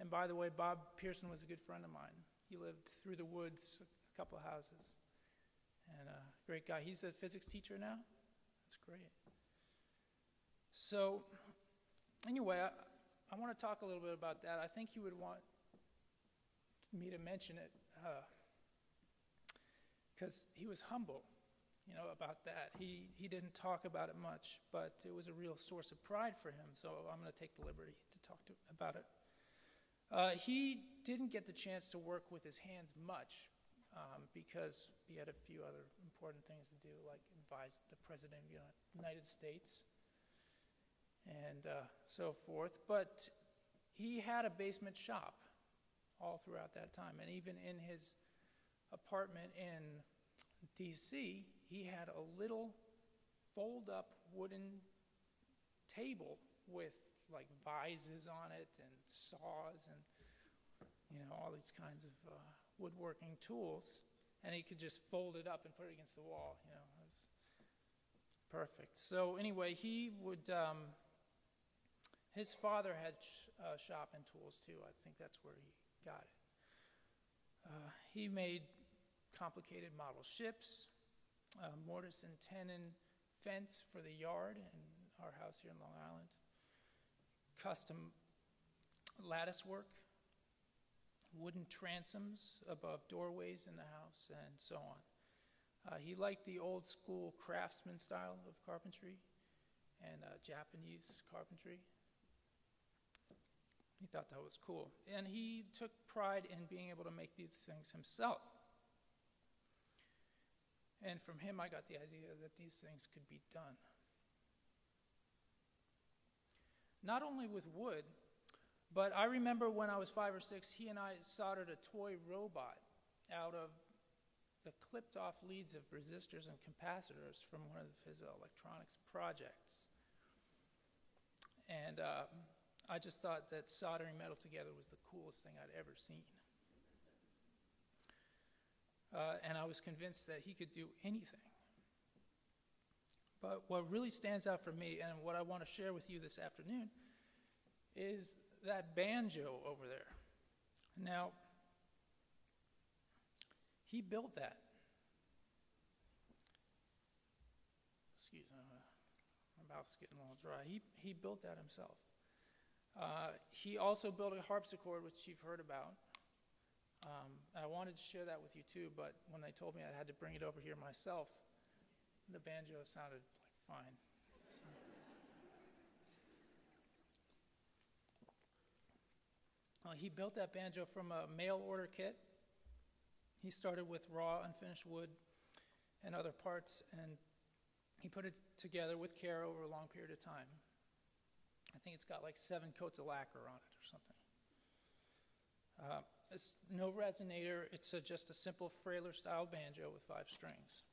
Speaker 8: And by the way, Bob Pearson was a good friend of mine. He lived through the woods, a couple of houses. And a great guy. He's a physics teacher now. That's great. So, anyway, I want to talk a little bit about that. I think you would want me to mention it because he was humble, about that. He didn't talk about it much, but it was a real source of pride for him. So I'm going to take the liberty to talk about it. He didn't get the chance to work with his hands much because he had a few other important things to do, like advise the President of the United States and so forth. But he had a basement shop all throughout that time. And even in his apartment in D.C., he had a little fold-up wooden table with like vises on it and saws and all these kinds of woodworking tools, and he could just fold it up and put it against the wall. It was perfect. So anyway, he would his father had shop and tools too. I think that's where he got it. He made complicated model ships, mortise and tenon fence for the yard in our house here in Long Island, custom lattice work, wooden transoms above doorways in the house, and so on. He liked the old school craftsman style of carpentry and Japanese carpentry. He thought that was cool. And he took pride in being able to make these things himself. And from him, I got the idea that these things could be done. Not only with wood, but I remember when I was 5 or 6, he and I soldered a toy robot out of the clipped off leads of resistors and capacitors from one of his electronics projects. And I just thought that soldering metal together was the coolest thing I'd ever seen. And I was convinced that he could do anything. But what really stands out for me, and what I want to share with you this afternoon, is that banjo over there. Now, he built that. Excuse me, my mouth's getting a little dry. He built that himself. He also built a harpsichord, which you've heard about. I wanted to share that with you too, but when they told me I had to bring it over here myself, the banjo sounded like fine. He built that banjo from a mail order kit. He started with raw unfinished wood and other parts, and he put it together with care over a long period of time. I think it's got like 7 coats of lacquer on it or something. It's no resonator. It's just a simple Frailer-style banjo with 5 strings.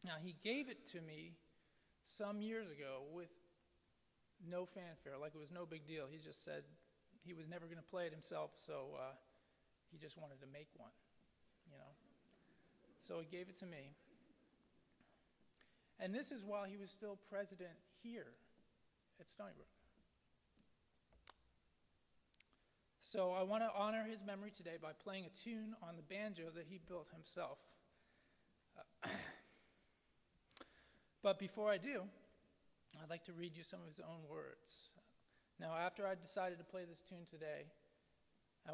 Speaker 8: Now, he gave it to me some years ago with no fanfare, like it was no big deal. He just said he was never going to play it himself, so he just wanted to make one, So he gave it to me. And this is while he was still president here at Stony Brook. So I want to honor his memory today by playing a tune on the banjo that he built himself. But before I do, I'd like to read you some of his own words. Now, after I decided to play this tune today,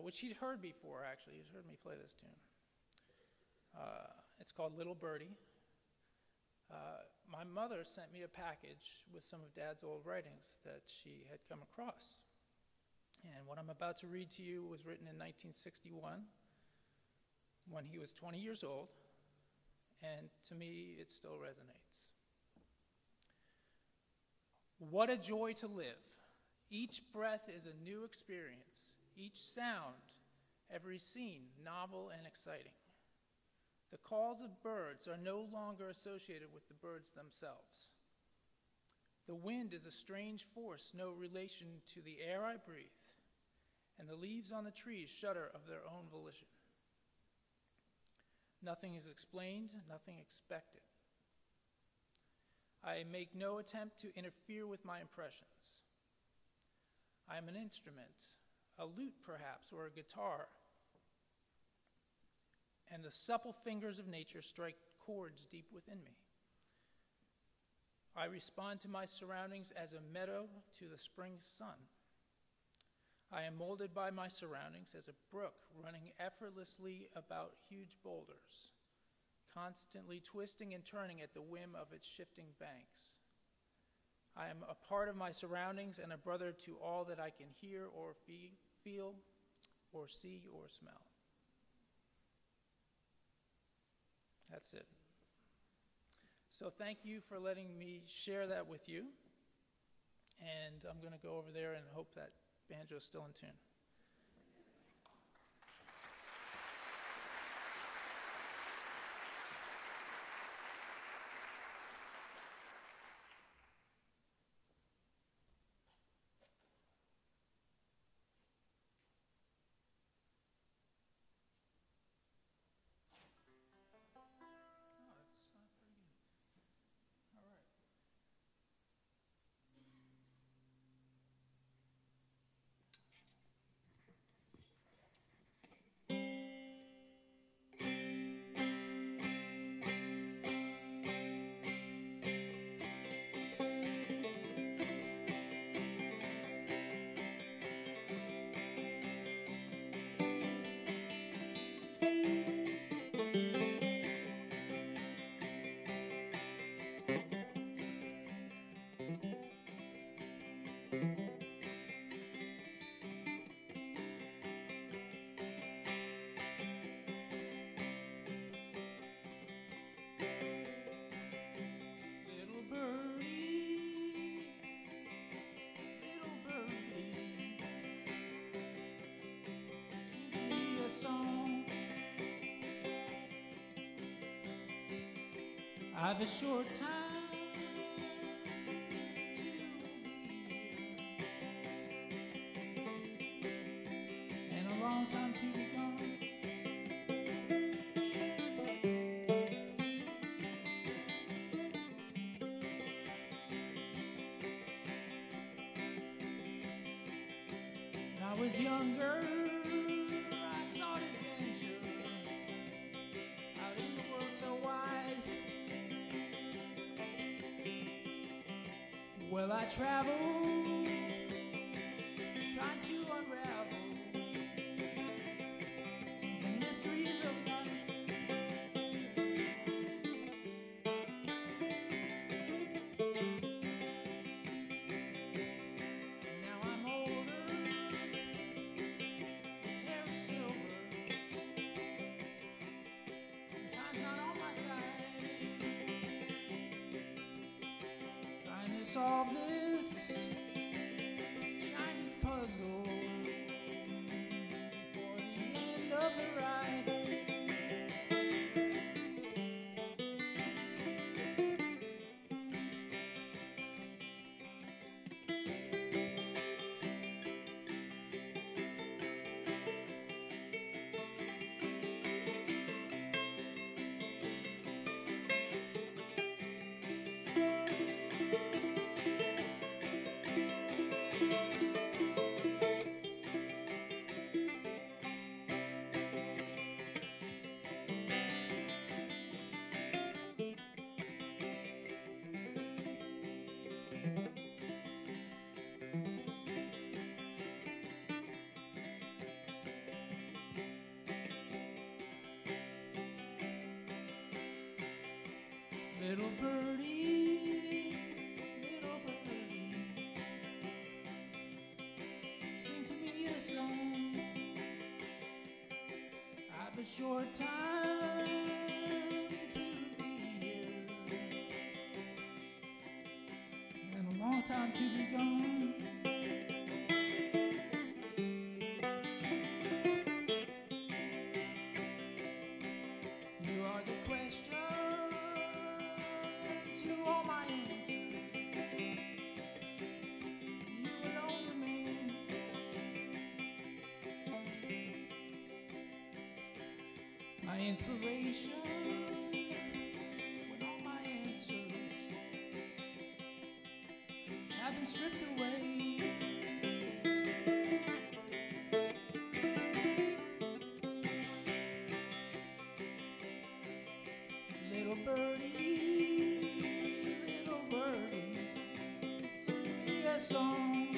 Speaker 8: which he'd heard before, actually. He's heard me play this tune. It's called Little Birdie. My mother sent me a package with some of Dad's old writings that she had come across. And what I'm about to read to you was written in 1961 when he was 20 years old, and to me, it still resonates. What a joy to live. Each breath is a new experience. Each sound, every scene, novel and exciting. The calls of birds are no longer associated with the birds themselves. The wind is a strange force, no relation to the air I breathe, and the leaves on the trees shudder of their own volition. Nothing is explained, nothing expected. I make no attempt to interfere with my impressions. I am an instrument, a lute perhaps, or a guitar, and the supple fingers of nature strike chords deep within me. I respond to my surroundings as a meadow to the spring sun. I am molded by my surroundings as a brook running effortlessly about huge boulders, constantly twisting and turning at the whim of its shifting banks. I am a part of my surroundings and a brother to all that I can hear or feel or see or smell. That's it. So thank you for letting me share that with you. And I'm going to go over there and hope that banjo's still in tune. I've a short time to be here, and a long time to be gone. When I was younger, I sought adventure out in the world so wide. Well, I traveled, trying to unravel the mysteries of life. Now I'm older, hair is silver, and time's not on my side. Trying to solve this Chinese puzzle before the end of the ride.
Speaker 9: Little birdie, sing to me a song. I've a short time to be here and a long time to be gone. You are the question to all my answers. You alone remain. My inspiration when all my answers have been stripped away. Little birdie, sing me a song.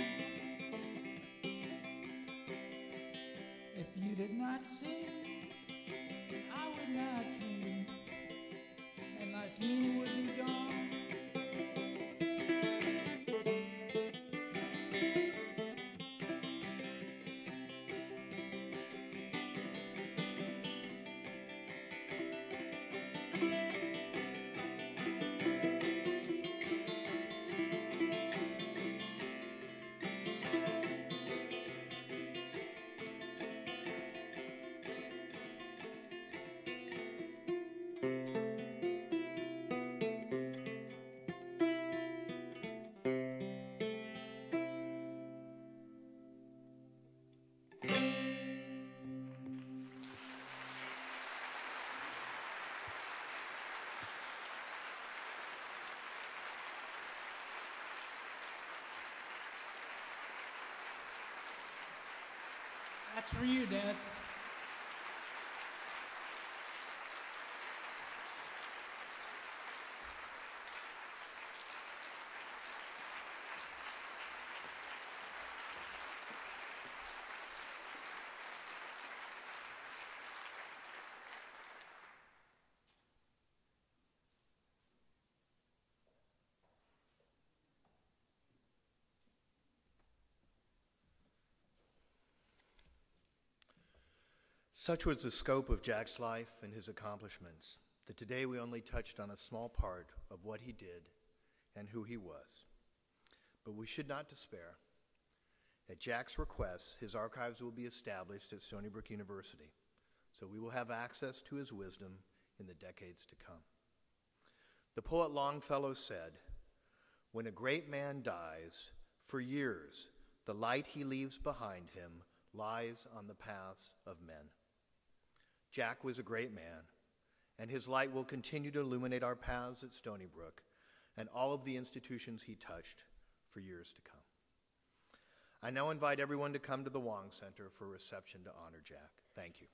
Speaker 9: If you did not sing, I would not dream, and life's meaning would be gone. That's for you, Dad.
Speaker 2: Such was the scope of Jack's life and his accomplishments that today we only touched on a small part of what he did and who he was. But we should not despair. At Jack's request, his archives will be established at Stony Brook University, so we will have access to his wisdom in the decades to come. The poet Longfellow said, "When a great man dies, for years the light he leaves behind him lies on the paths of men." Jack was a great man, and his light will continue to illuminate our paths at Stony Brook and all of the institutions he touched for years to come. I now invite everyone to come to the Wong Center for a reception to honor Jack. Thank you.